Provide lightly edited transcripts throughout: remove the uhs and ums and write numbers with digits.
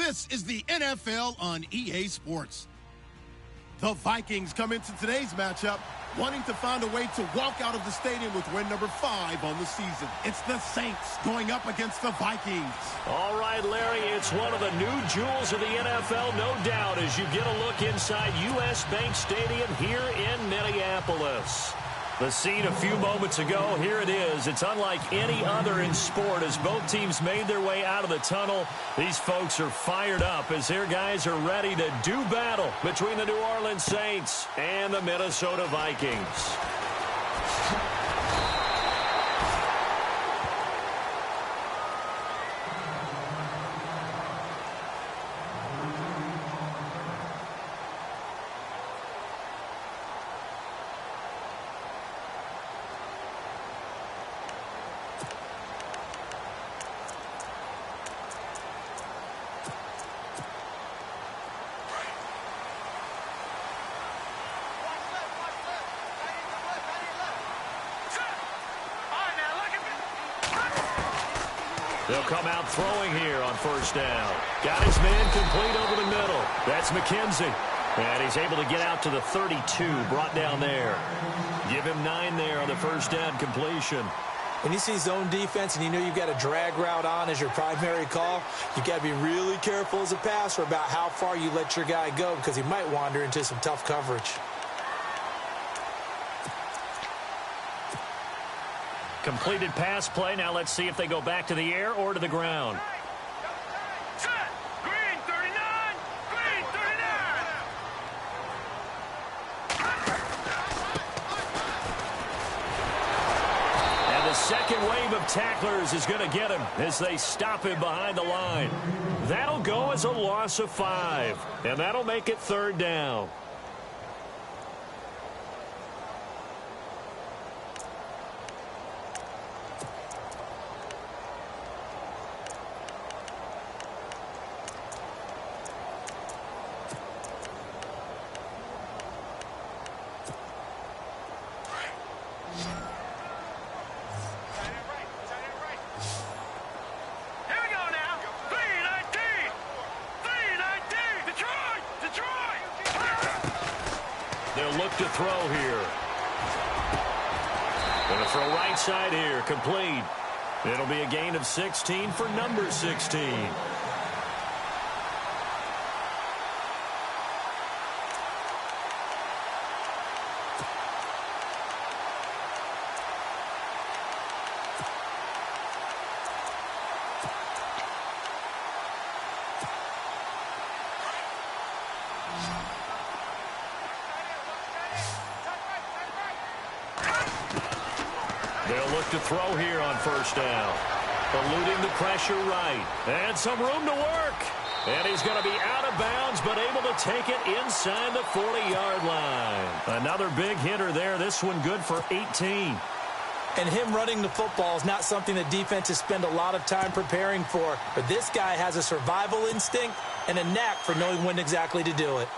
This is the NFL on EA Sports. The Vikings come into today's matchup wanting to find a way to walk out of the stadium with win number 5 on the season. It's the Saints going up against the Vikings. All right, Larry, it's one of the new jewels of the NFL, no doubt, as you get a look inside U.S. Bank Stadium here in Minneapolis. The scene a few moments ago, here it is. It's unlike any other in sport as both teams made their way out of the tunnel. These folks are fired up as their guys are ready to do battle between the New Orleans Saints and the Minnesota Vikings. They'll come out throwing here on first down. Got his man complete over the middle. That's McKenzie. And he's able to get out to the 32, brought down there. Give him 9 there on the first down completion. When you see zone defense and you know you've got a drag route on as your primary call, you've got to be really careful as a passer about how far you let your guy go because he might wander into some tough coverage. Completed pass play. Now let's see if they go back to the air or to the ground. Set. Green 39. Green 39. And the second wave of tacklers is going to get him as they stop him behind the line. That'll go as a loss of 5. And that'll make it third down. They'll look to throw here. Going to throw right side here, complete. It'll be a gain of 16 for number 16. They'll look to throw here on first down. Eluding the pressure right. And some room to work. And he's going to be out of bounds, but able to take it inside the 40-yard line. Another big hitter there. This one good for 18. And him running the football is not something that defenses spend a lot of time preparing for. But this guy has a survival instinct and a knack for knowing when exactly to do it.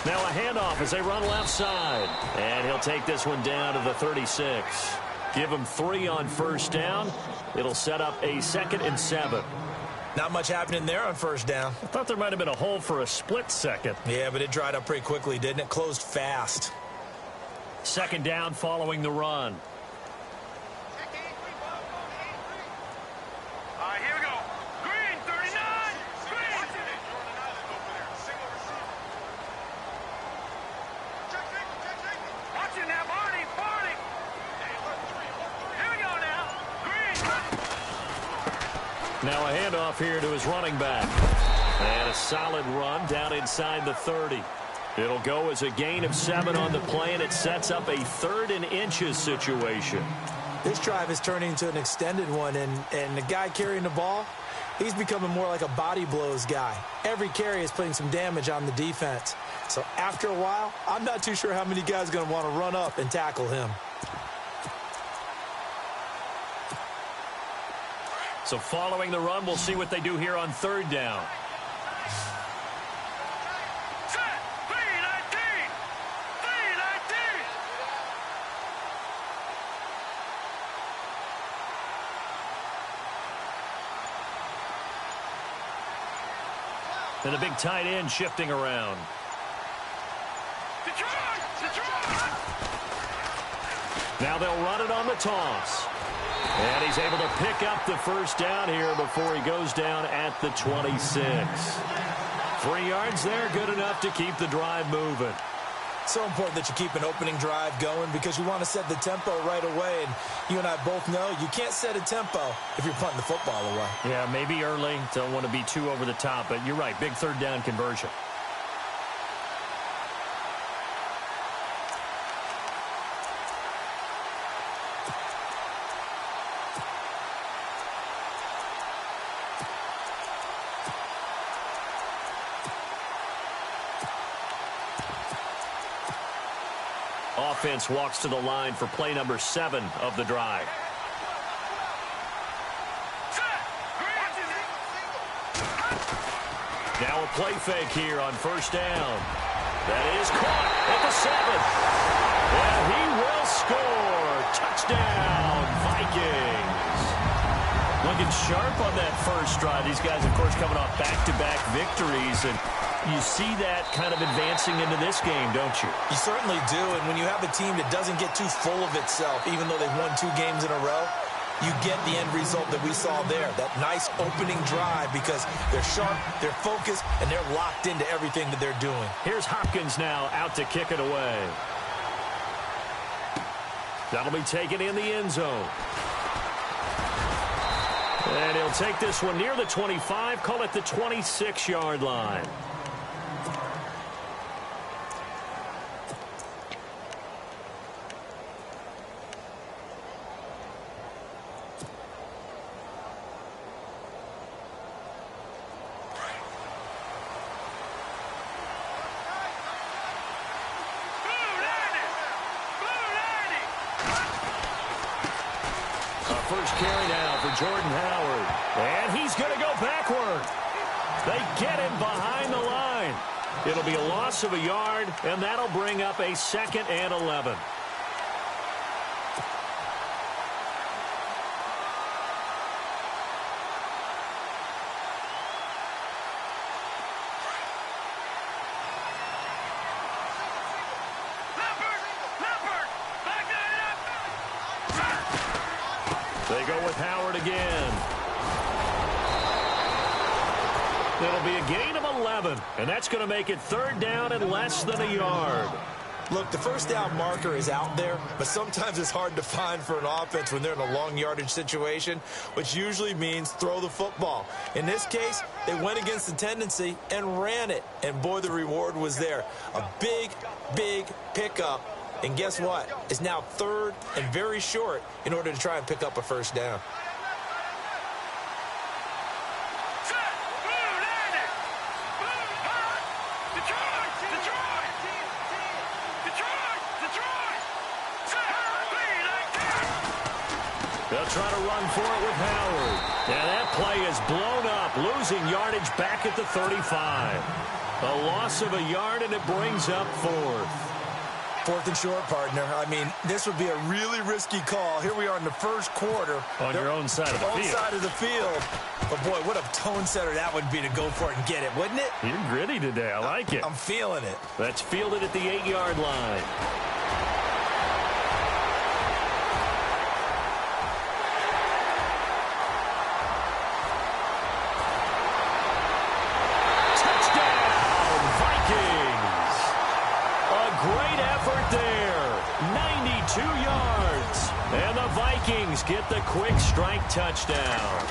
Now a handoff as they run left side. And he'll take this one down to the 36. Give him 3 on first down. It'll set up a 2nd and 7. Not much happening there on first down. I thought there might have been a hole for a split second. Yeah, but it dried up pretty quickly, didn't it? Closed fast. 2nd down following the run. Here we go. Green 39. Green. Watch it now, Barney. Barney. Here we go now. Green. Now a handoff here to his running back. And a solid run down inside the 30. It'll go as a gain of 7 on the play, and it sets up a 3rd and inches situation. This drive is turning into an extended one, and the guy carrying the ball, he's becoming more like a body blows guy. Every carry is putting some damage on the defense. So after a while, I'm not too sure how many guys are going to want to run up and tackle him. So following the run, we'll see what they do here on 3rd down. And the big tight end shifting around. Now they'll run it on the toss. And he's able to pick up the first down here before he goes down at the 26. 3 yards there, good enough to keep the drive moving. So important that you keep an opening drive going because you want to set the tempo right away. And you and I both know you can't set a tempo if you're punting the football away. Yeah, maybe early. Don't want to be too over the top, but you're right. Big third down conversion. Offense walks to the line for play number 7 of the drive. Now a play fake here on first down. That is caught at the 7. And he will score. Touchdown, Vikings. Looking sharp on that first drive. These guys, of course, coming off back-to-back victories. And you see that kind of advancing into this game, don't you? You certainly do, and when you have a team that doesn't get too full of itself, even though they've won 2 games in a row, you get the end result that we saw there, that nice opening drive because they're sharp, they're focused, and they're locked into everything that they're doing. Here's Hopkins now out to kick it away. That'll be taken in the end zone. And he'll take this one near the 25, call it the 26-yard line. First carry now for Jordan Howard. And he's going to go backward. They get him behind the line. It'll be a loss of a yard, and that'll bring up a 2nd and 11. They go with Howard again. It'll be a gain of 11, and that's going to make it 3rd down and less than a yard. Look, the first down marker is out there, but sometimes it's hard to find for an offense when they're in a long yardage situation, which usually means throw the football. In this case, they went against the tendency and ran it, and boy, the reward was there. A big, big pickup. And guess what? It's now 3rd and very short in order to try and pick up a first down. They'll try to run for it with Howard. And that play is blown up, losing yardage back at the 35. A loss of a yard, and it brings up 4th. 4th and short, partner. I mean, this would be a really risky call. Here we are in the first quarter. On your own side of the field. Side of the field. But, boy, what a tone setter that would be to go for it and get it, wouldn't it? You're gritty today. I like it. I'm feeling it. That's fielded at the 8-yard line. And the Vikings get the quick strike touchdown.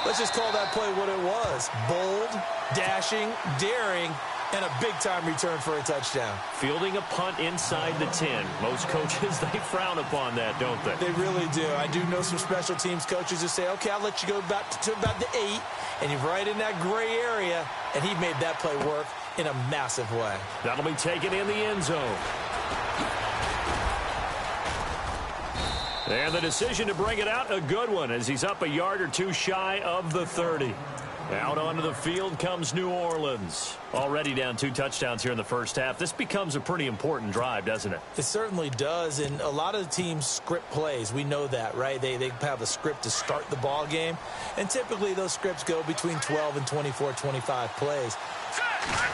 Let's just call that play what it was. Bold, dashing, daring, and a big-time return for a touchdown. Fielding a punt inside the 10. Most coaches, they frown upon that, don't they? They really do. I do know some special teams coaches who say, okay, I'll let you go to about the 8, and you're right in that gray area, and he made that play work in a massive way. That'll be taken in the end zone. And the decision to bring it out, a good one, as he's up a yard or 2 shy of the 30. Out onto the field comes New Orleans. Already down 2 touchdowns here in the first half. This becomes a pretty important drive, doesn't it? It certainly does, and a lot of the teams script plays. We know that, right? They have a script to start the ball game, and typically those scripts go between 12 and 24, 25 plays.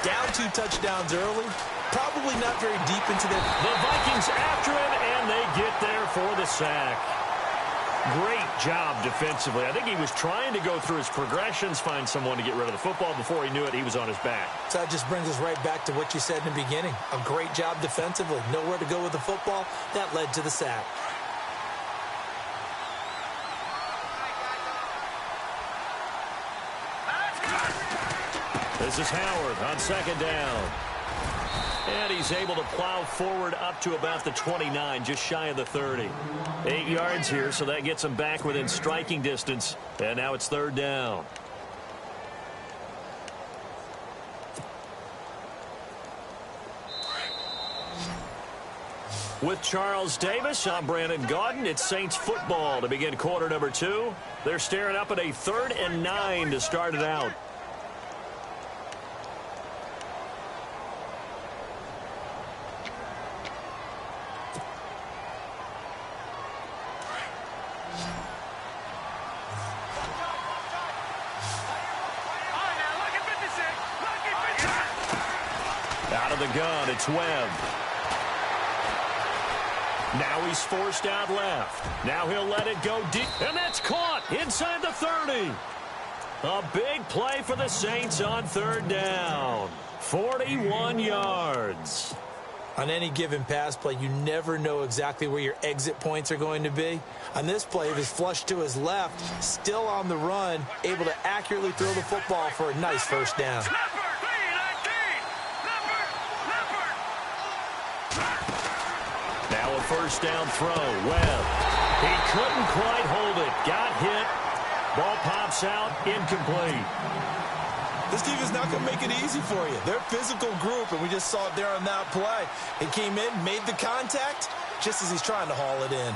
Down 2 touchdowns early, probably not very deep into their... The Vikings after him, and they get there for the sack. Great job defensively. I think he was trying to go through his progressions, find someone to get rid of the football. Before he knew it, he was on his back. So that just brings us right back to what you said in the beginning. A great job defensively. Nowhere to go with the football. That led to the sack. This is Howard on second down. And he's able to plow forward up to about the 29, just shy of the 30. 8 yards here, so that gets him back within striking distance. And now it's third down. With Charles Davis, I'm Brandon Gaudin. It's Saints football to begin quarter number 2. They're staring up at a 3rd and 9 to start it out. Out of the gun, it's Webb. Now he's forced out left. Now he'll let it go deep. And that's caught inside the 30. A big play for the Saints on third down. 41 yards. On any given pass play, you never know exactly where your exit points are going to be. On this play, he was flushed to his left, still on the run, able to accurately throw the football for a nice first down. Now a first down throw. Webb. He couldn't quite hold it. Got hit. Ball pops out. Incomplete. This team is not going to make it easy for you. They're a physical group, and we just saw it there on that play. He came in, made the contact, just as he's trying to haul it in.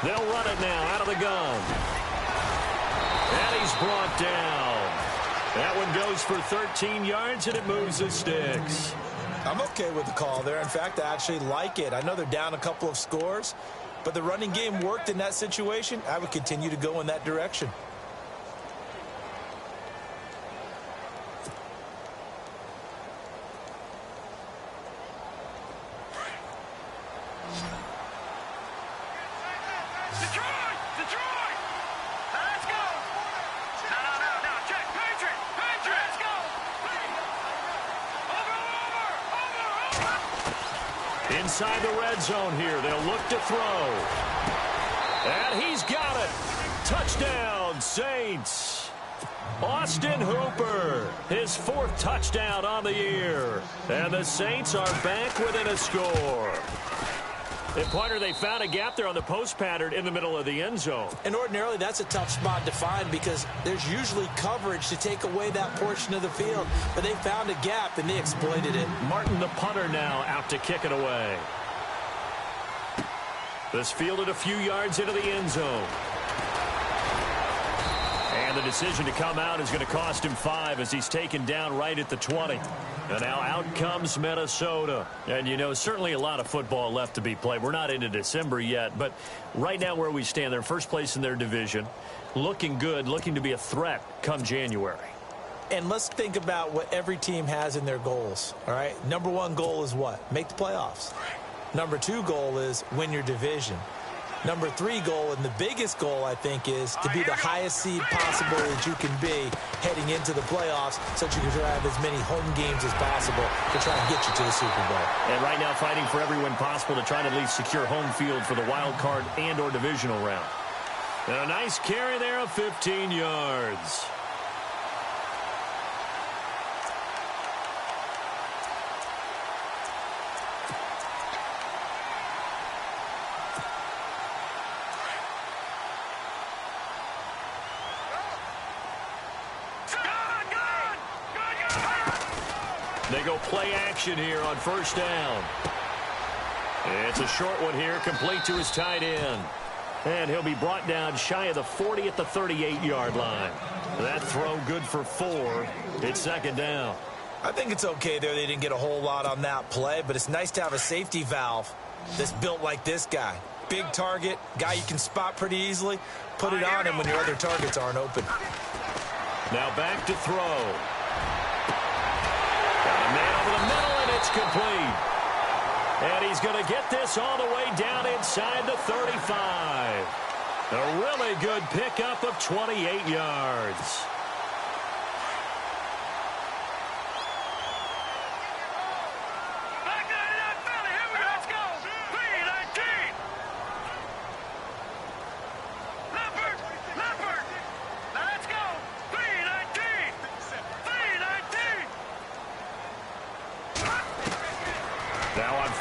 They'll run it now out of the gun. And he's brought down. That one goes for 13 yards, and it moves the sticks. I'm okay with the call there. In fact, I actually like it. I know they're down a couple of scores, but the running game worked in that situation. I would continue to go in that direction. Inside the red zone here. They'll look to throw. And he's got it. Touchdown, Saints. Austin Hooper, his 4th touchdown on the year. And the Saints are back within a score. And, partner, they found a gap there on the post pattern in the middle of the end zone. And ordinarily, that's a tough spot to find because there's usually coverage to take away that portion of the field. But they found a gap, and they exploited it. Martin, the punter, now out to kick it away. This fielded a few yards into the end zone. And the decision to come out is going to cost him 5 as he's taken down right at the 20. And now out comes Minnesota. And, you know, certainly a lot of football left to be played. We're not into December yet, but right now where we stand, they're first place in their division. Looking good, looking to be a threat come January. And let's think about what every team has in their goals, all right? Number 1 goal is what? Make the playoffs. Number 2 goal is win your division. Number 3 goal, and the biggest goal, I think, is to be the highest seed possible that you can be heading into the playoffs so that you can have as many home games as possible to try and get you to the Super Bowl. And right now fighting for every win possible to try to at least secure home field for the wild card and or divisional round. And a nice carry there of 15 yards. They go play action here on first down. It's a short one here, complete to his tight end. And he'll be brought down shy of the 40 at the 38-yard line. That throw good for 4. It's second down. I think it's okay there. They didn't get a whole lot on that play, but it's nice to have a safety valve that's built like this guy. Big target, guy you can spot pretty easily. Put it on him when your other targets aren't open. Now back to throw. Got a man over the middle, and it's complete. And he's going to get this all the way down inside the 35. A really good pickup of 28 yards.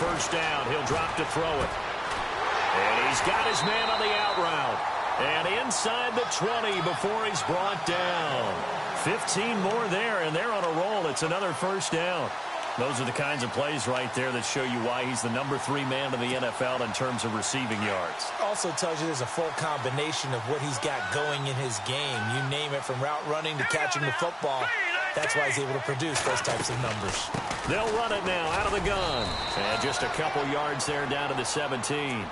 First down, he'll drop to throw it. And he's got his man on the out route. And inside the 20 before he's brought down. 15 more there, and they're on a roll. It's another first down. Those are the kinds of plays right there that show you why he's the number 3 man in the NFL in terms of receiving yards. Also tells you there's a full combination of what he's got going in his game. You name it, from route running to catching the football. That's why he's able to produce those types of numbers. They'll run it now out of the gun. And just a couple yards there down to the 17.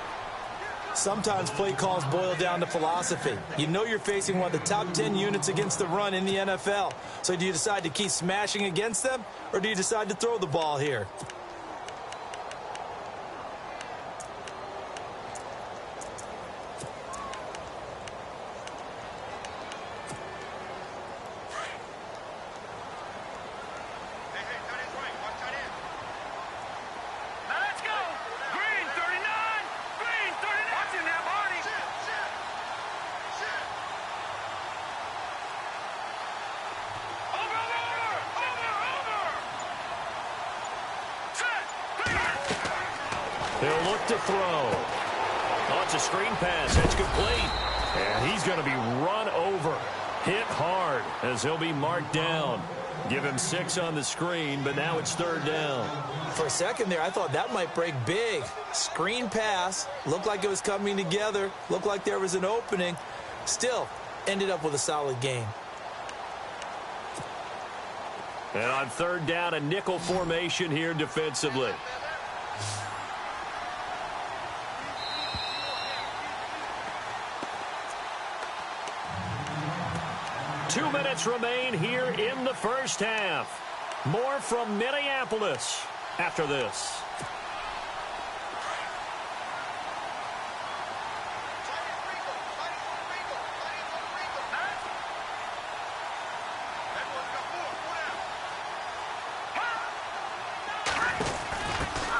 Sometimes play calls boil down to philosophy. You know you're facing one of the top 10 units against the run in the NFL. So do you decide to keep smashing against them, or do you decide to throw the ball here? He'll look to throw. Oh, it's a screen pass. It's complete. And he's going to be run over. Hit hard as he'll be marked down. Give him 6 on the screen, but now it's third down. For a second there, I thought that might break big. Screen pass. Looked like it was coming together. Looked like there was an opening. Still, ended up with a solid game. And on third down, a nickel formation here defensively. Two minutes remain here in the first half. More from Minneapolis after this.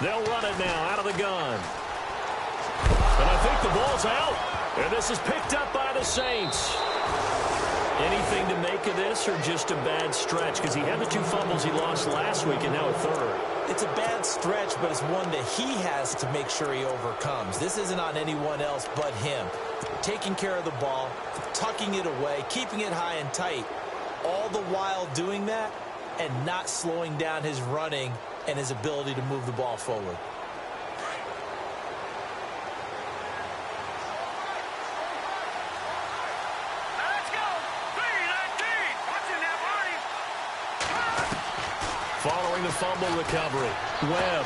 They'll run it now out of the gun. And I think the ball's out. And this is picked up by the Saints. Anything to make of this, or just a bad stretch? Because he had the 2 fumbles he lost last week and now a third. It's a bad stretch, but it's one that he has to make sure he overcomes. This isn't on anyone else but him. Taking care of the ball, tucking it away, keeping it high and tight, all the while doing that and not slowing down his running and his ability to move the ball forward. Following the fumble recovery, Webb.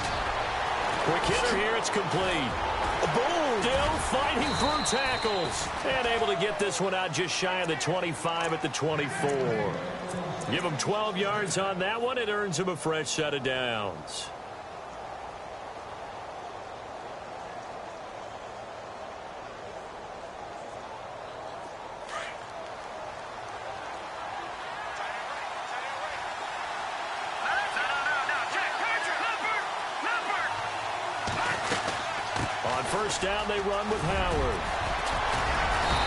Quick hitter here, it's complete. Boom! Still fighting through tackles. And able to get this one out just shy of the 25 at the 24. Give him 12 yards on that one. It earns him a fresh set of downs. First down, they run with Howard.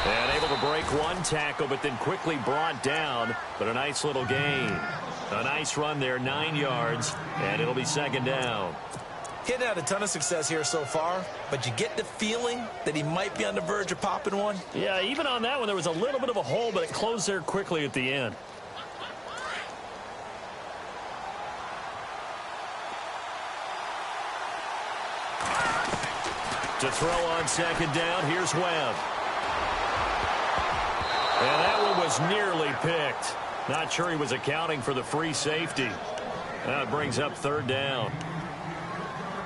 And able to break one tackle, but then quickly brought down. But a nice little gain. A nice run there, 9 yards, and it'll be second down. He hadn't had a ton of success here so far, but you get the feeling that he might be on the verge of popping one. Yeah, even on that one, there was a little bit of a hole, but it closed there quickly at the end. To throw on second down, here's Webb. And that one was nearly picked. Not sure he was accounting for the free safety. That brings up third down.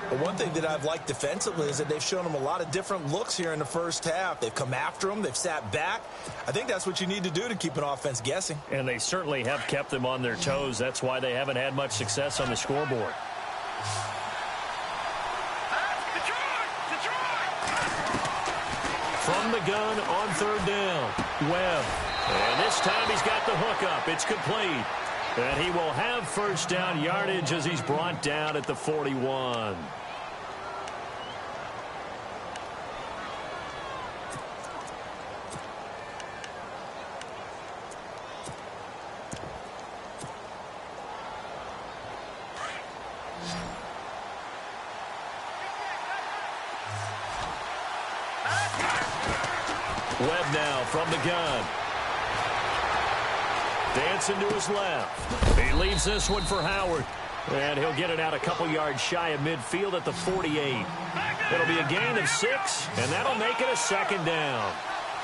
Well, one thing that I've liked defensively is that they've shown him a lot of different looks here in the first half. They've come after him. They've sat back. I think that's what you need to do to keep an offense guessing. And they certainly have kept them on their toes. That's why they haven't had much success on the scoreboard. From the gun on third down, Webb. And this time he's got the hook up. It's complete. And he will have first down yardage as he's brought down at the 41. Webb now from the gun. Dancing to his left. He leaves this one for Howard. And he'll get it out a couple yards shy of midfield at the 48. It'll be a gain of 6, and that'll make it a second down.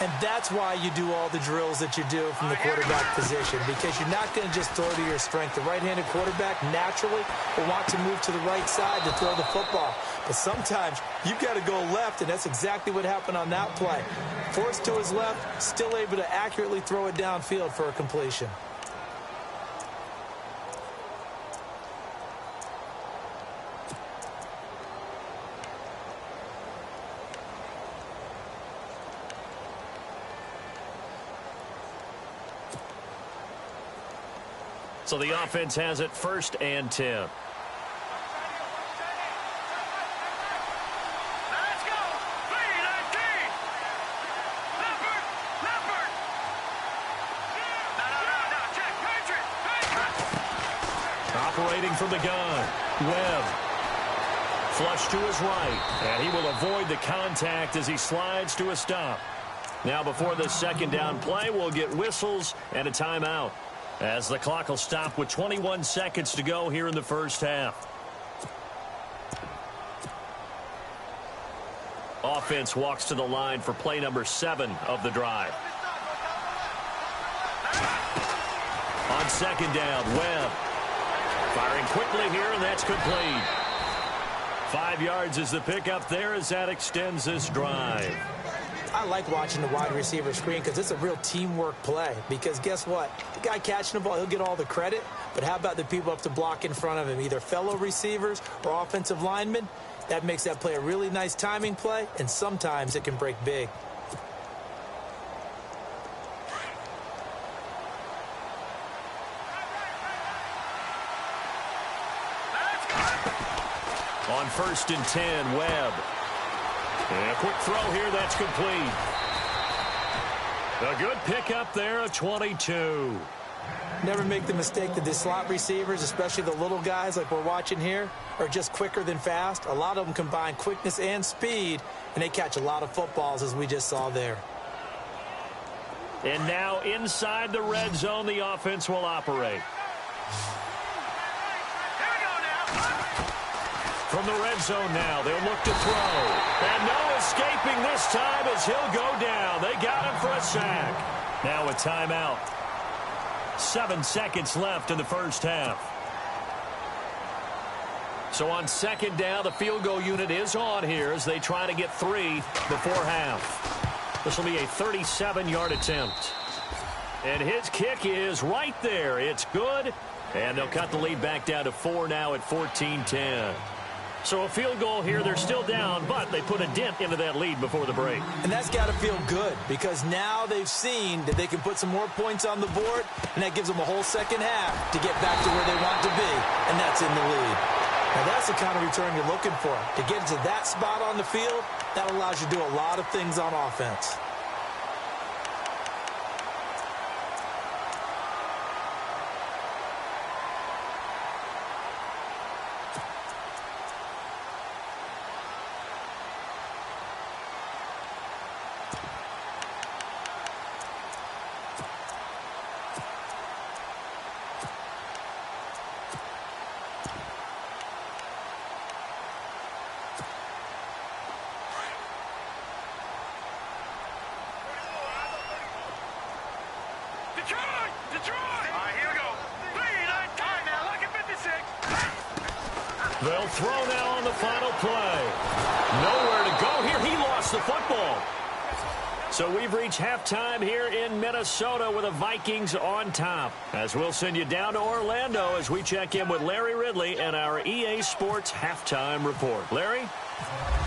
And that's why you do all the drills that you do from the quarterback position, because you're not going to just throw to your strength. The right-handed quarterback naturally will want to move to the right side to throw the football. But sometimes you've got to go left, and that's exactly what happened on that play. Forced to his left, still able to accurately throw it downfield for a completion. So the offense has it 1st and 10. Let's go. 3-19. Leopard. No. Check. Patriot. Operating from the gun. Webb. Flush to his right. And he will avoid the contact as he slides to a stop. Now before the second down play, we'll get whistles and a timeout, as the clock will stop with 21 seconds to go here in the first half. Offense walks to the line for play number 7 of the drive. On second down, Webb. Firing quickly here, and that's complete. 5 yards is the pickup there as that extends this drive. I like watching the wide receiver screen because it's a real teamwork play. Because guess what? The guy catching the ball, he'll get all the credit. But how about the people up to block in front of him, either fellow receivers or offensive linemen? That makes that play a really nice timing play, and sometimes it can break big. On 1st and 10, Webb. And a quick throw here, that's complete. A good pickup there, a 22. Never make the mistake that the slot receivers, especially the little guys like we're watching here, are just quicker than fast. A lot of them combine quickness and speed, and they catch a lot of footballs, as we just saw there. And now inside the red zone, the offense will operate. From the red zone now, they'll look to throw. And no escaping this time as he'll go down. They got him for a sack. Now a timeout. 7 seconds left in the first half. So on second down, the field goal unit is on here as they try to get 3 before half. This will be a 37-yard attempt. And his kick is right there. It's good. And they'll cut the lead back down to 4 now at 14-10. So a field goal here, they're still down, but they put a dent into that lead before the break. And that's got to feel good, because now they've seen that they can put some more points on the board, and that gives them a whole second half to get back to where they want to be, and that's in the lead. Now that's the kind of return you're looking for. To get to that spot on the field, that allows you to do a lot of things on offense. Detroit! Detroit! All right, here we go. 3-9 time now. Look at 56. They'll throw now on the final play. Nowhere to go here. He lost the football. So we've reached halftime here in Minnesota with the Vikings on top. As we'll send you down to Orlando as we check in with Larry Ridley and our EA Sports halftime report. Larry?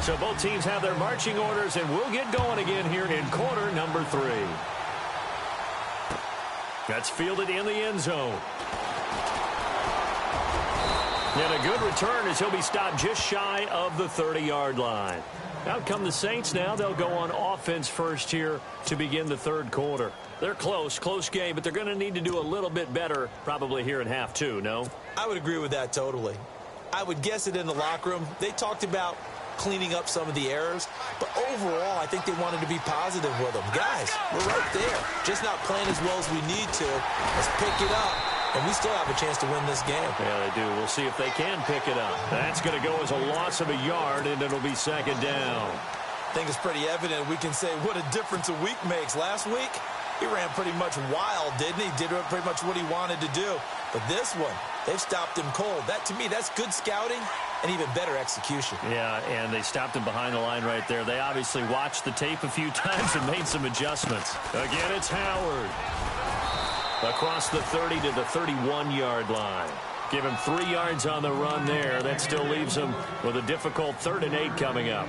So both teams have their marching orders, and we'll get going again here in quarter number 3. That's fielded in the end zone. And a good return as he'll be stopped just shy of the 30-yard line. Out come the Saints now. They'll go on offense first here to begin the third quarter. They're close game, but they're going to need to do a little bit better probably here in half 2, no? I would agree with that totally. I would guess it in the locker room. They talked about cleaning up some of the errors, but overall, I think they wanted to be positive with them. Guys, we're right there. Just not playing as well as we need to. Let's pick it up, and we still have a chance to win this game. Yeah, they do. We'll see if they can pick it up. That's going to go as a loss of a yard, and it'll be second down. I think it's pretty evident we can say what a difference a week makes. Last week, he ran pretty much wild, didn't he? Did pretty much what he wanted to do. But this one, they've stopped him cold. That, to me, that's good scouting and even better execution. Yeah, and they stopped him behind the line right there. They obviously watched the tape a few times and made some adjustments. Again, it's Howard. Across the 30 to the 31-yard line. Give him 3 yards on the run there. That still leaves him with a difficult 3rd and 8 coming up.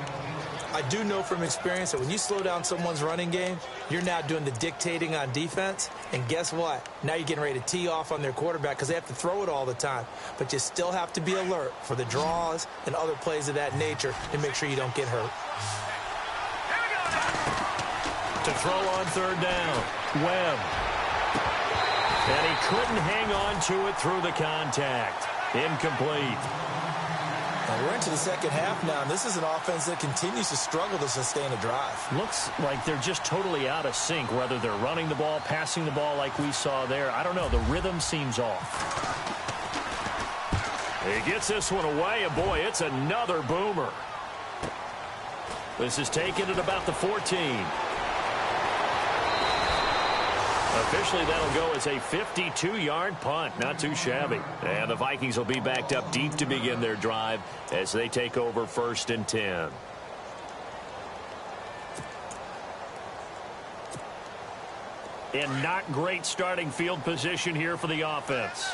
I do know from experience that when you slow down someone's running game, you're now doing the dictating on defense. And guess what? Now you're getting ready to tee off on their quarterback because they have to throw it all the time. But you still have to be alert for the draws and other plays of that nature to make sure you don't get hurt. To throw on 3rd down, Webb. And he couldn't hang on to it through the contact. Incomplete. Now we're into the second half now, and this is an offense that continues to struggle to sustain a drive. Looks like they're just totally out of sync, whether they're running the ball, passing the ball like we saw there. I don't know. The rhythm seems off. He gets this one away, and boy, it's another boomer. This is taken at about the 14. Officially, that'll go as a 52-yard punt. Not too shabby. And the Vikings will be backed up deep to begin their drive as they take over 1st and 10. And not great starting field position here for the offense.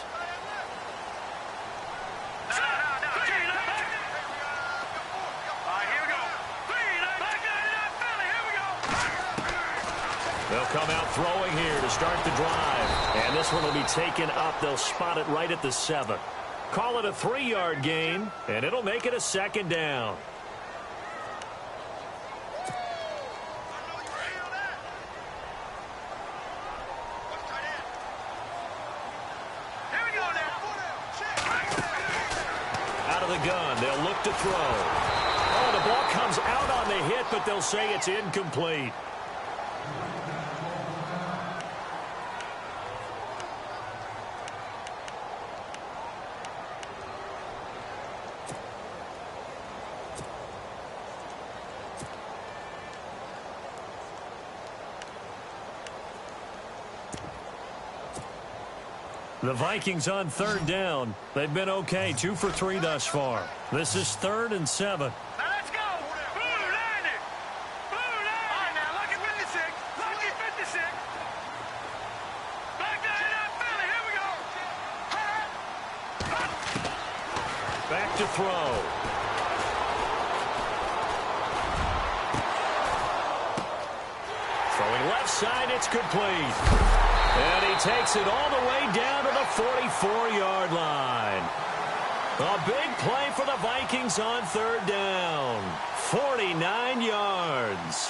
They'll come out throwing here to start the drive. And this one will be taken up. They'll spot it right at the 7. Call it a 3-yard gain, and it'll make it a 2nd down. Out of the gun, they'll look to throw. Oh, the ball comes out on the hit, but they'll say it's incomplete. The Vikings on 3rd down. They've been okay, 2 for 3 thus far. This is 3rd and 7. Now let's go. Blue line it. Blue line. All right, now look at 56. Look at 56. Back down in Philly. Here we go. Back to throw. Throwing left side, it's complete. And he takes it all the way down to the 44-yard line. A big play for the Vikings on 3rd down. 49 yards.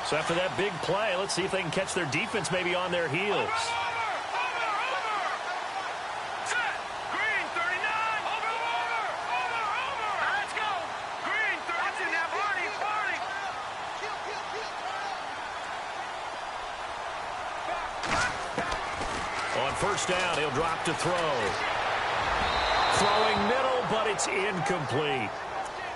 So after that big play, let's see if they can catch their defense maybe on their heels. On 1st down, he'll drop to throw. Throwing middle but it's incomplete.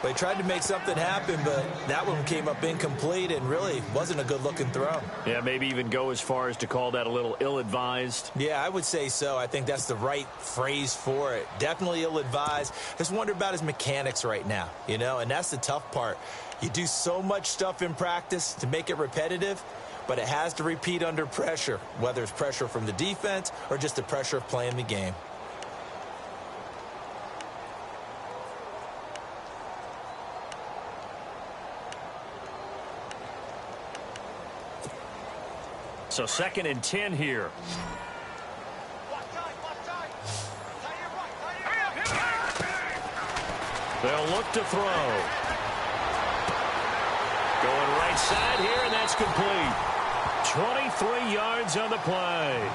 They tried to make something happen, but that one came up incomplete and really wasn't a good-looking throw. Yeah, maybe even go as far as to call that a little ill-advised. Yeah, I would say so. I think that's the right phrase for it. Definitely ill-advised. Just wonder about his mechanics right now, and that's the tough part. You do so much stuff in practice to make it repetitive, but it has to repeat under pressure, whether it's pressure from the defense or just the pressure of playing the game. So 2nd and 10 here. They'll look to throw. Going right side here, and that's complete. 23 yards on the play.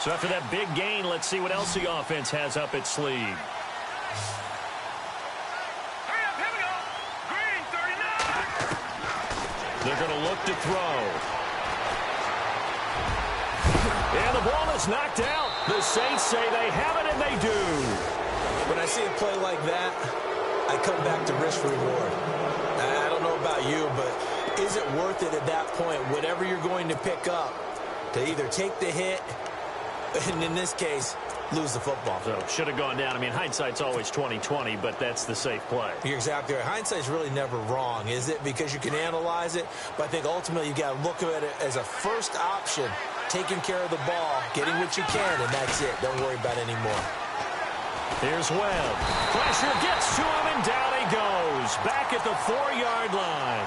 So after that big gain, let's see what else the offense has up its sleeve. Hurry up, here we go. Green, 39. They're going to look to throw. And the ball is knocked out. The Saints say they have it, and they do. When I see a play like that, I come back to risk reward. I don't know about you, but is it worth it at that point, whatever you're going to pick up, to either take the hit, and in this case, lose the football? So should have gone down. I mean, hindsight's always 20/20, but that's the safe play. You're exactly right. Hindsight's really never wrong, is it? Because you can analyze it, but I think ultimately you got to look at it as a first option, taking care of the ball, getting what you can, and that's it. Don't worry about it anymore. Here's Webb. Pressure gets to him, and down he goes. Back at the 4-yard line.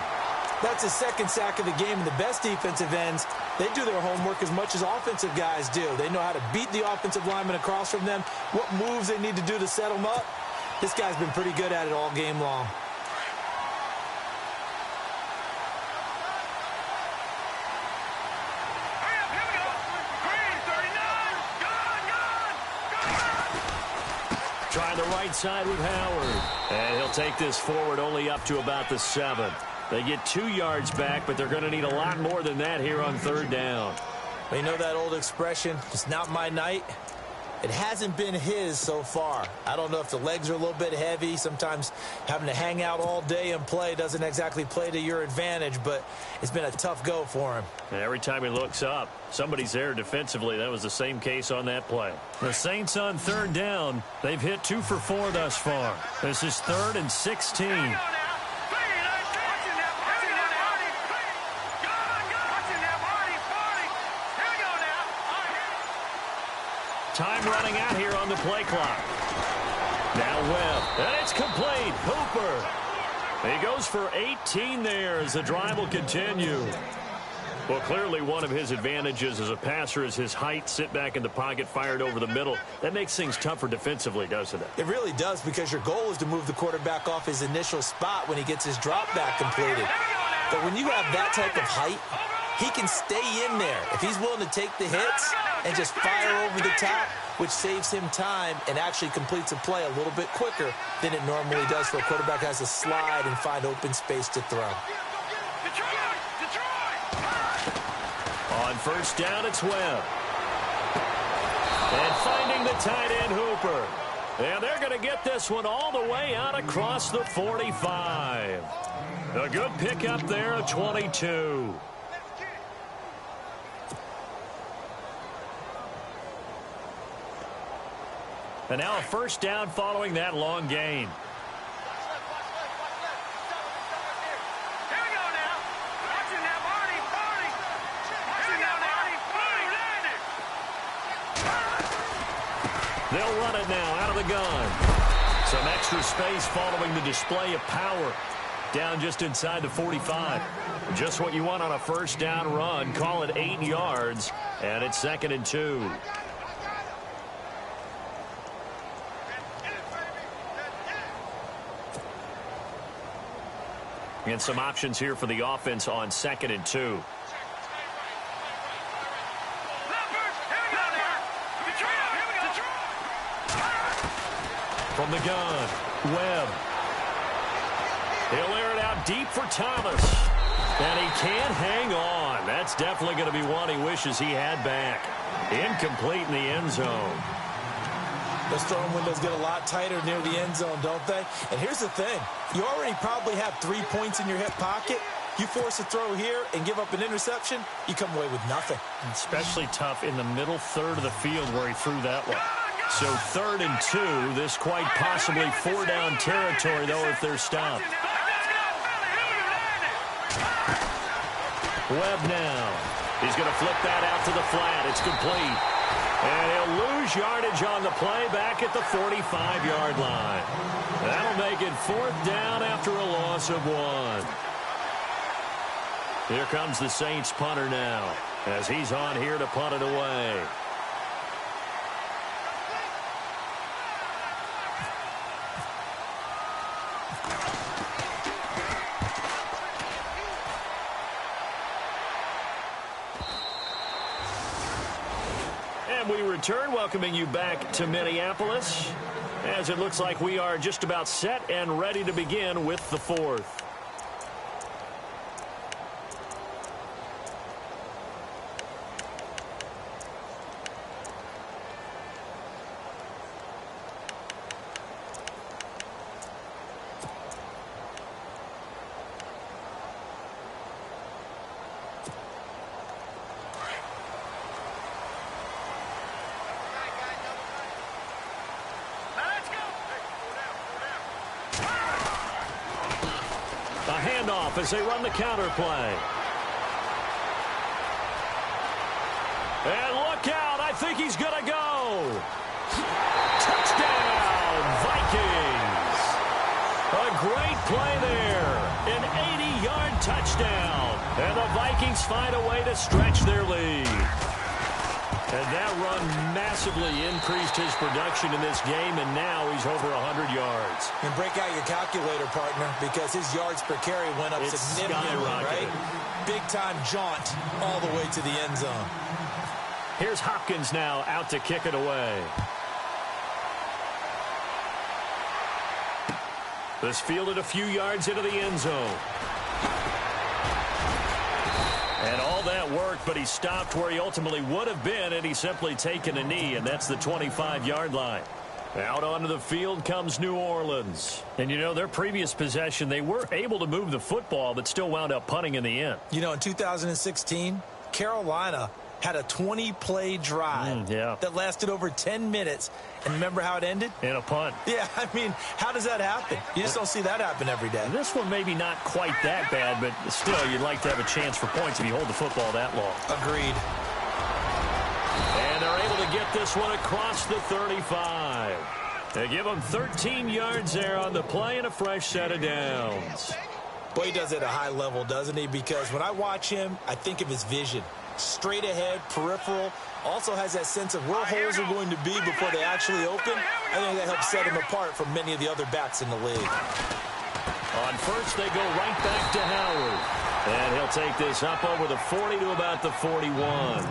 That's his 2nd sack of the game, and the best defensive ends, they do their homework as much as offensive guys do. They know how to beat the offensive lineman across from them, what moves they need to do to set them up. This guy's been pretty good at it all game long. Hurry up, here we go. Green, 39. Gone. Trying the right side with Howard. And he'll take this forward only up to about the 7. They get 2 yards back, but they're going to need a lot more than that here on 3rd down. You know that old expression, it's not my night? It hasn't been his so far. I don't know if the legs are a little bit heavy. Sometimes having to hang out all day and play doesn't exactly play to your advantage, but it's been a tough go for him. And every time he looks up, somebody's there defensively. That was the same case on that play. The Saints on 3rd down. They've hit 2 for 4 thus far. This is 3rd and 16. Time running out here on the play clock. Now Webb, and it's complete. Hooper. He goes for 18 there as the drive will continue. Well, clearly one of his advantages as a passer is his height. Sit back in the pocket, fired over the middle. That makes things tougher defensively, doesn't it? It really does, because your goal is to move the quarterback off his initial spot when he gets his drop back completed. But when you have that type of height, he can stay in there if he's willing to take the hits and just fire over the top, which saves him time and actually completes a play a little bit quicker than it normally does for a quarterback who has to slide and find open space to throw. On 1st down, it's Webb. And finding the tight end, Hooper. And they're going to get this one all the way out across the 45. A good pickup there, a 22. And now a 1st down following that long gain. They'll run it now out of the gun. Some extra space following the display of power. Down just inside the 45. Just what you want on a 1st down run. Call it 8 yards. And it's 2nd and 2. And some options here for the offense on 2nd and 2. From the gun, Webb. He'll air it out deep for Thomas. And he can't hang on. That's definitely going to be one he wishes he had back. Incomplete in the end zone. Those throwing windows get a lot tighter near the end zone, don't they? And here's the thing. You already probably have 3 points in your hip pocket. You force a throw here and give up an interception, you come away with nothing. Especially tough in the middle third of the field where he threw that one. So 3rd and 2, this quite possibly 4-down territory, though, if they're stopped. Webb now. He's going to flip that out to the flat. It's complete. And he'll lose yardage on the play back at the 45-yard line. That'll make it 4th down after a loss of 1. Here comes the Saints punter now as he's on here to punt it away. And we return, welcoming you back to Minneapolis, as it looks like we are just about set and ready to begin with the 4th. Handoff as they run the counter play. And look out, I think he's going to go. Touchdown, Vikings. A great play there. An 80-yard touchdown. And the Vikings find a way to stretch their lead. And that run massively increased his production in this game, and now he's over 100 yards. And break out your calculator, partner, because his yards per carry went up significantly, right? Big-time jaunt all the way to the end zone. Here's Hopkins now out to kick it away. This fielded a few yards into the end zone. And all that worked, but he stopped where he ultimately would have been, and he's simply taken a knee, and that's the 25-yard line. Out onto the field comes New Orleans. And, you know, their previous possession, they were able to move the football, but still wound up punting in the end. You know, in 2016, Carolina had a 20-play drive that lasted over 10 minutes. And remember how it ended? In a punt. Yeah, I mean, how does that happen? You just don't see that happen every day. This one maybe not quite that bad, but still you'd like to have a chance for points if you hold the football that long. Agreed. And they're able to get this one across the 35. They give him 13 yards there on the play and a fresh set of downs. Boy, he does it at a high level, doesn't he? Because when I watch him, I think of his vision. Straight ahead, peripheral, also has that sense of where holes are going to be before they actually open. I think that helps set him apart from many of the other backs in the league. On first, they go right back to Howard. And he'll take this up over the 40 to about the 41.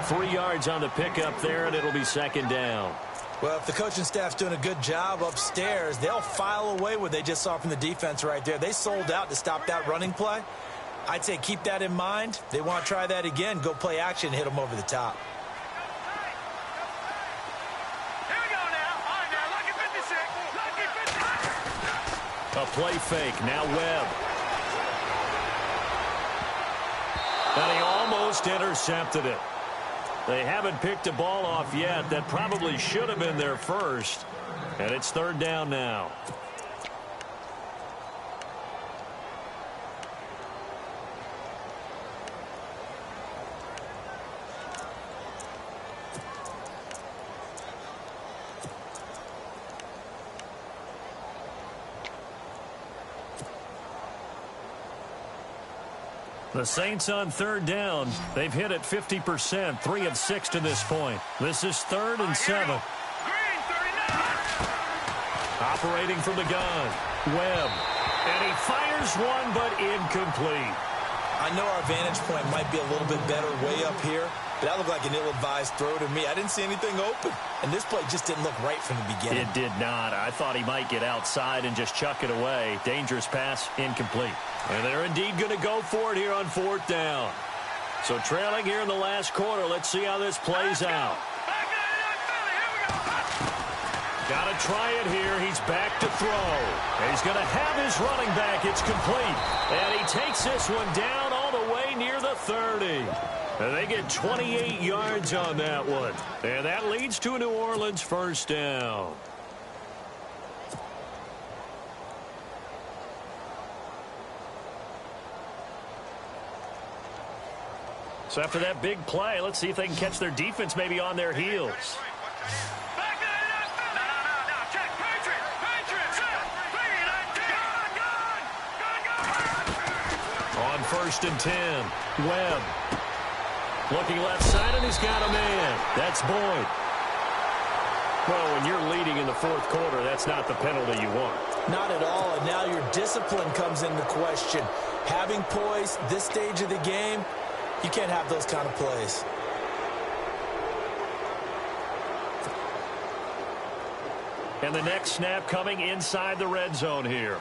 3 yards on the pickup there, and it'll be 2nd down. Well, if the coaching staff's doing a good job upstairs, they'll file away what they just saw from the defense right there. They sold out to stop that running play. I'd say keep that in mind. They want to try that again. Go play action, hit them over the top. Here we go now. All right, now, lucky 56. Lucky 56. A play fake. Now Webb. And he almost intercepted it. They haven't picked a ball off yet. That probably should have been their first. And it's 3rd down now. The Saints on 3rd down. They've hit it 50%, 3 of 6 to this point. This is 3rd and 7. Green 39. Operating from the gun. Webb. And he fires one, but incomplete. I know our vantage point might be a little bit better way up here, but that looked like an ill-advised throw to me. I didn't see anything open, and this play just didn't look right from the beginning. It did not. I thought he might get outside and just chuck it away. Dangerous pass, incomplete. And they're indeed going to go for it here on 4th down. So trailing here in the last quarter. Let's see how this plays out. Got to try it here. He's back to throw. He's going to have his running back. It's complete. And he takes this one down all the way near the 30. And they get 28 yards on that one. And that leads to a New Orleans 1st down. So after that big play, let's see if they can catch their defense maybe on their heels. On 1st and 10, Webb. Looking left side, and he's got a man. That's Boyd. Well, when you're leading in the 4th quarter, that's not the penalty you want. Not at all, and now your discipline comes into question. Having poise this stage of the game, you can't have those kind of plays. And the next snap coming inside the red zone here.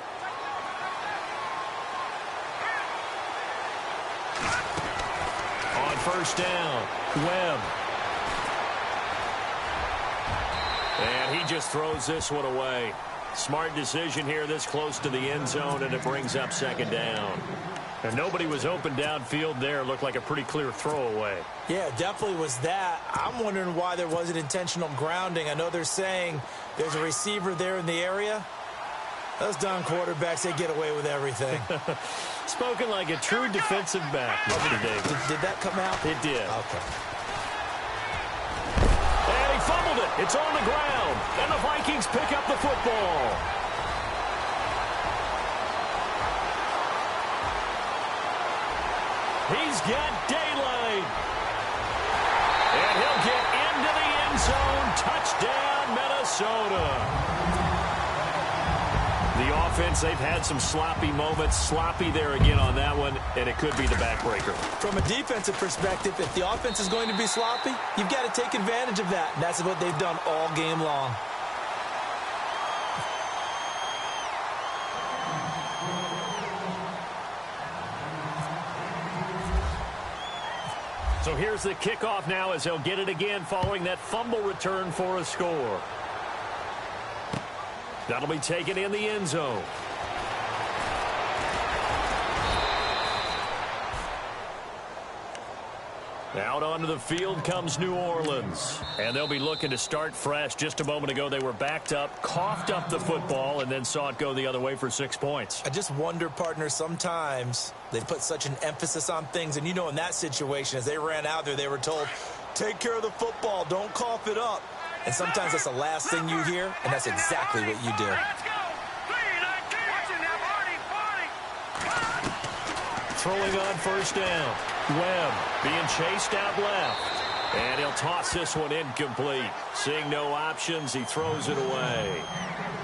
On 1st down, Webb. And he just throws this one away. Smart decision here this close to the end zone, and it brings up 2nd down. And nobody was open downfield there. Looked like a pretty clear throwaway. Yeah, definitely was that. I'm wondering why there wasn't intentional grounding. I know they're saying there's a receiver there in the area. Those darn quarterbacks, they get away with everything. Spoken like a true defensive back, Mr. Davis. Did that come out? It did. Okay. And he fumbled it. It's on the ground. And the Vikings pick up the football. He's got daylight. And he'll get into the end zone. Touchdown, Minnesota. The offense, they've had some sloppy moments. Sloppy there again on that one, and it could be the backbreaker. From a defensive perspective, if the offense is going to be sloppy, you've got to take advantage of that. And that's what they've done all game long. So here's the kickoff now as they'll get it again following that fumble return for a score. That'll be taken in the end zone. Out onto the field comes New Orleans. And they'll be looking to start fresh. Just a moment ago, they were backed up, coughed up the football, and then saw it go the other way for 6 points. I just wonder, partner, sometimes they put such an emphasis on things. And, you know, in that situation, as they ran out there, they were told, take care of the football, don't cough it up. And sometimes that's the last thing you hear, and that's exactly what you do. Throwing on 1st down. Webb being chased out left. And he'll toss this one incomplete. Seeing no options, he throws it away.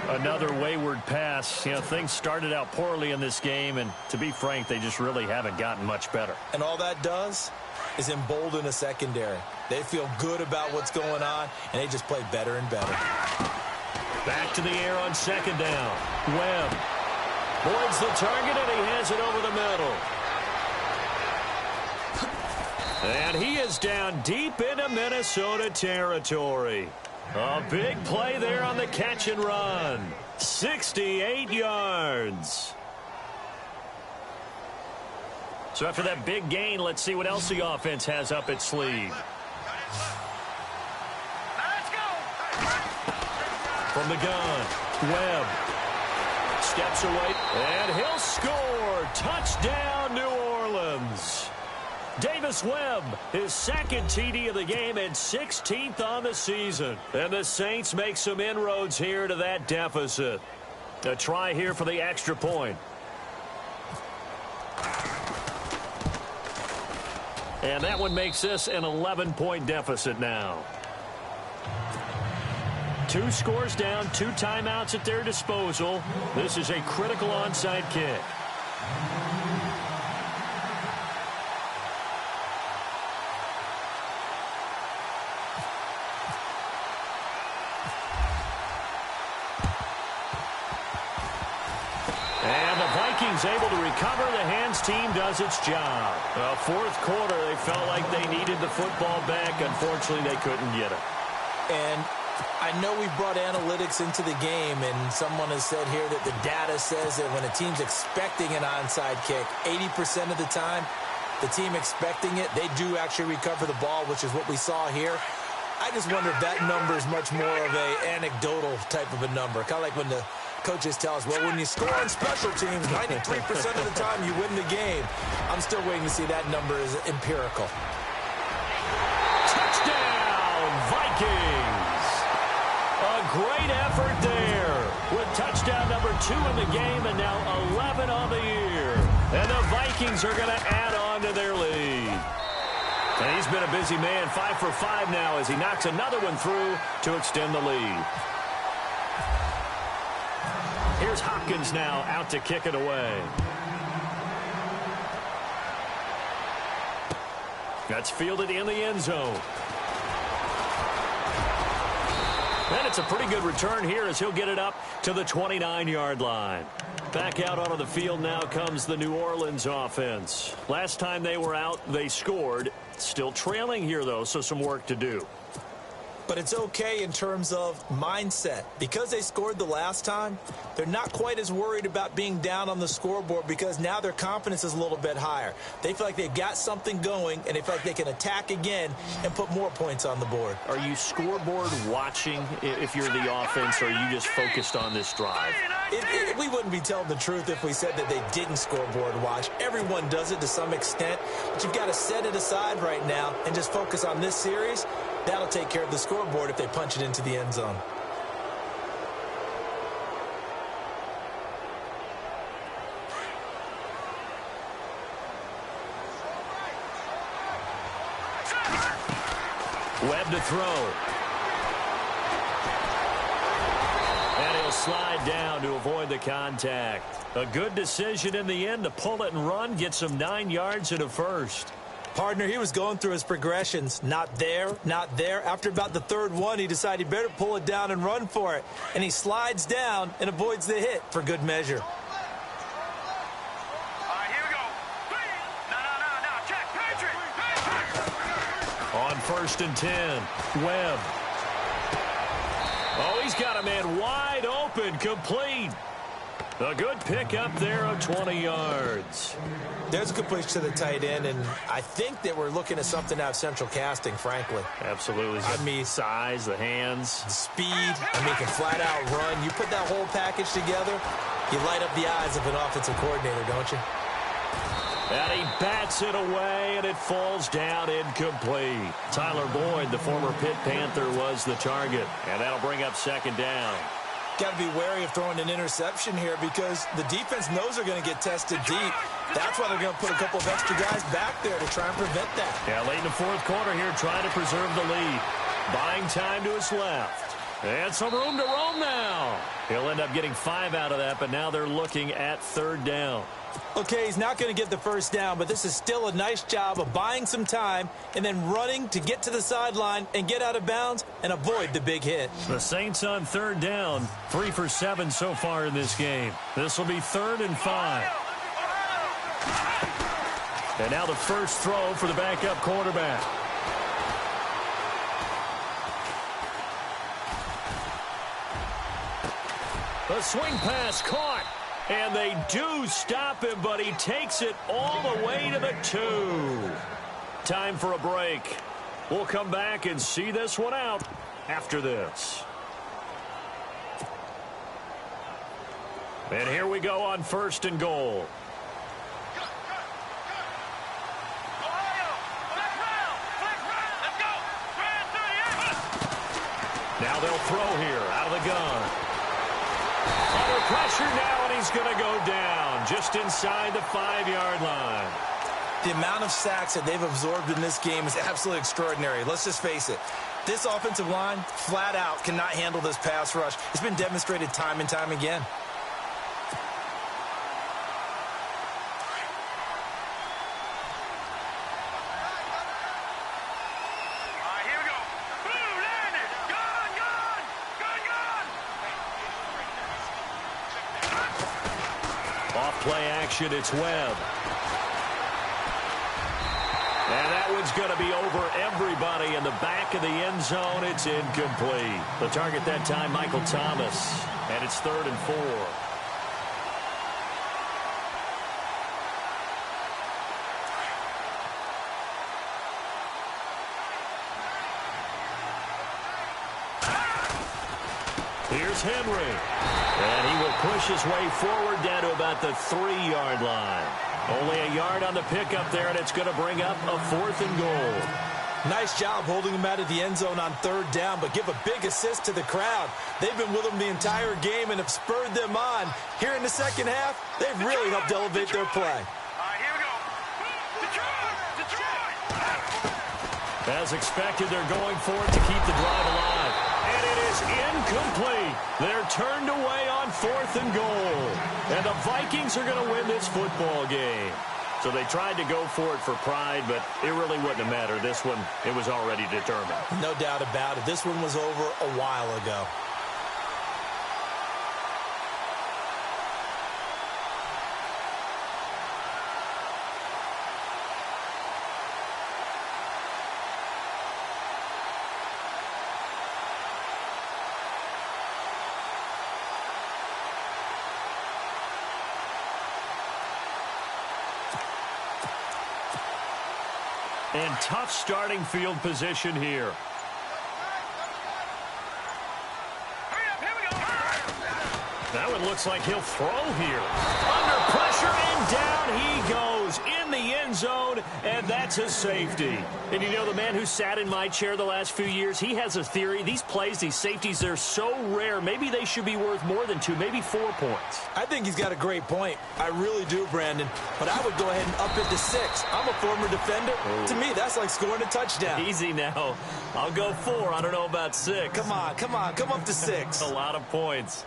Another wayward pass. You know, things started out poorly in this game, and to be frank, they just really haven't gotten much better. And all that does is embolden a secondary. They feel good about what's going on, and they just play better and better. Back to the air on 2nd down. Webb. Boyd's the target, and he has it over the middle. And he is down deep into Minnesota territory. A big play there on the catch and run. 68 yards. So after that big gain, let's see what else the offense has up its sleeve. From the gun, Webb steps away, and he'll score. Touchdown, New Orleans. Davis Webb, his 2nd TD of the game and 16th on the season. And the Saints make some inroads here to that deficit. A try here for the extra point. And that one makes this an 11-point deficit now. 2 scores down, 2 timeouts at their disposal. This is a critical onside kick. And the Vikings able to recover. The hands team does its job. Fourth quarter, they felt like they needed the football back. Unfortunately, they couldn't get it. And I know we brought analytics into the game, and someone has said here that the data says that when a team's expecting an onside kick, 80% of the time, the team expecting it, they do actually recover the ball, which is what we saw here. I just wonder if that number is much more of a anecdotal type of a number. Kind of like when the coaches tell us, well, when you score on special teams, 93% of the time you win the game. I'm still waiting to see that number is empirical. Touchdown, Vikings! A great effort there with touchdown number 2 in the game and now 11 on the year. And the Vikings are going to add on to their lead. And he's been a busy man, 5 for 5 now as he knocks another one through to extend the lead. Here's Hopkins now out to kick it away. That's fielded in the end zone. And it's a pretty good return here as he'll get it up to the 29-yard line. Back out onto the field now comes the New Orleans offense. Last time they were out, they scored. Still trailing here, though, so some work to do. But it's okay in terms of mindset. Because they scored the last time, they're not quite as worried about being down on the scoreboard because now their confidence is a little bit higher. They feel like they've got something going, and they feel like they can attack again and put more points on the board. Are you scoreboard watching if you're the offense, or are you just focused on this drive? We wouldn't be telling the truth if we said that they didn't scoreboard watch. Everyone does it to some extent, but you've got to set it aside right now and just focus on this series. That'll take care of the scoreboard if they punch it into the end zone. Webb to throw. And he'll slide down to avoid the contact. A good decision in the end to pull it and run, get some 9 yards and a first. Partner, he was going through his progressions. Not there, not there. After about the third one, he decided he better pull it down and run for it. And he slides down and avoids the hit for good measure. All right, here we go. No. Check. Patrick. On 1st and 10, Webb. Oh, he's got a man wide open, complete. A good pick up there of 20 yards. There's a completion to the tight end, and I think that we're looking at something out of central casting, frankly. Absolutely. I mean, size, the hands. The speed, he can flat out run. You put that whole package together, you light up the eyes of an offensive coordinator, don't you? And he bats it away, and it falls down incomplete. Tyler Boyd, the former Pitt Panther, was the target, and that'll bring up 2nd down. Got to be wary of throwing an interception here because the defense knows they're going to get tested deep. That's why they're going to put a couple of extra guys back there to try and prevent that. Yeah, late in the 4th quarter here, trying to preserve the lead. Buying time to his left. And some room to roam now. He'll end up getting 5 out of that, but now they're looking at 3rd down. Okay, he's not going to get the first down, but this is still a nice job of buying some time and then running to get to the sideline and get out of bounds and avoid the big hit. The Saints on 3rd down, 3 for 7 so far in this game. This will be 3rd and 5. And now the first throw for the backup quarterback. A swing pass caught. And they do stop him, but he takes it all the way to the 2. Time for a break. We'll come back and see this one out after this. And here we go on 1st and goal. Now they'll throw here out of the gun. Under pressure now, and he's going to go down just inside the 5-yard line. The amount of sacks that they've absorbed in this game is absolutely extraordinary. Let's just face it. This offensive line, flat out, cannot handle this pass rush. It's been demonstrated time and time again. Play action, it's Webb. And that one's going to be over everybody in the back of the end zone. It's incomplete. The target that time, Michael Thomas. And it's 3rd and 4. Here's Henry. And he will push his way forward down to about the 3-yard line. Only a yard on the pickup there, and it's going to bring up a 4th and goal. Nice job holding him out of the end zone on 3rd down, but give a big assist to the crowd. They've been with him the entire game and have spurred them on. Here in the second half, they've really helped elevate their play. Here we go. Detroit! As expected, they're going for it to keep the drive alive. And it is incomplete. They're turned away on 4th and goal. And the Vikings are going to win this football game. So they tried to go for it for pride, but it really wouldn't have mattered. This one, it was already determined. No doubt about it. This one was over a while ago. And tough starting field position here. That one looks like he'll throw here. Under pressure, and down he goes in the end zone, and that's a safety. And you know, the man who sat in my chair the last few years, he has a theory. These plays, these safeties, they're so rare. Maybe they should be worth more than 2, maybe 4 points. I think he's got a great point. I really do, Brandon. But I would go ahead and up it to 6. I'm a former defender. Ooh. To me, that's like scoring a touchdown. Easy now. I'll go 4. I don't know about 6. Come on. Come up to 6. A lot of points.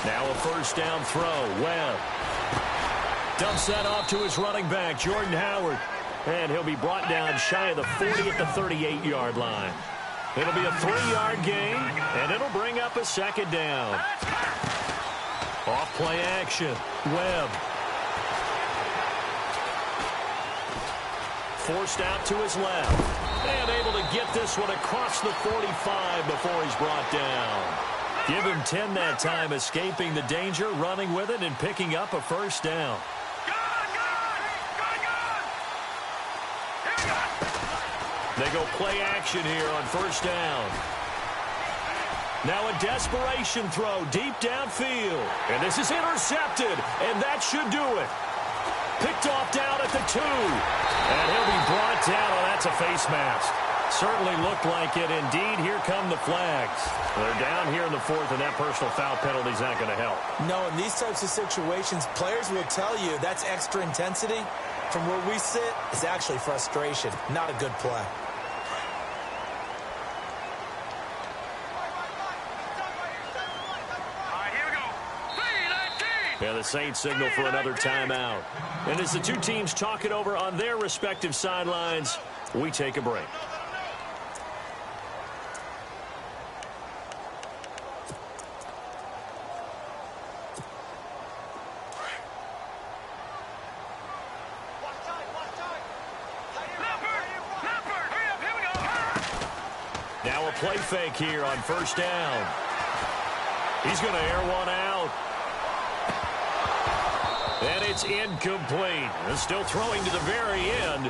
Now a first down throw. Webb dumps that off to his running back, Jordan Howard. And he'll be brought down shy of the 40 at the 38-yard line. It'll be a 3-yard gain, and it'll bring up a 2nd down. Off play action. Webb. Forced out to his left. And able to get this one across the 45 before he's brought down. Give him 10 that time, escaping the danger, running with it, and picking up a first down. They go play action here on first down. Now a desperation throw deep downfield. And this is intercepted, and that should do it. Picked off down at the 2. And he'll be brought down. Oh, that's a face mask. Certainly looked like it. Indeed, here come the flags. They're down here in the 4th, and that personal foul penalty is not going to help. No, in these types of situations, players will tell you that's extra intensity. From where we sit, it's actually frustration. Not a good play. Yeah, the Saints signal for another timeout. And as the two teams talk it over on their respective sidelines, we take a break. Now a play fake here on first down. He's going to air one out. And it's incomplete. Still throwing to the very end.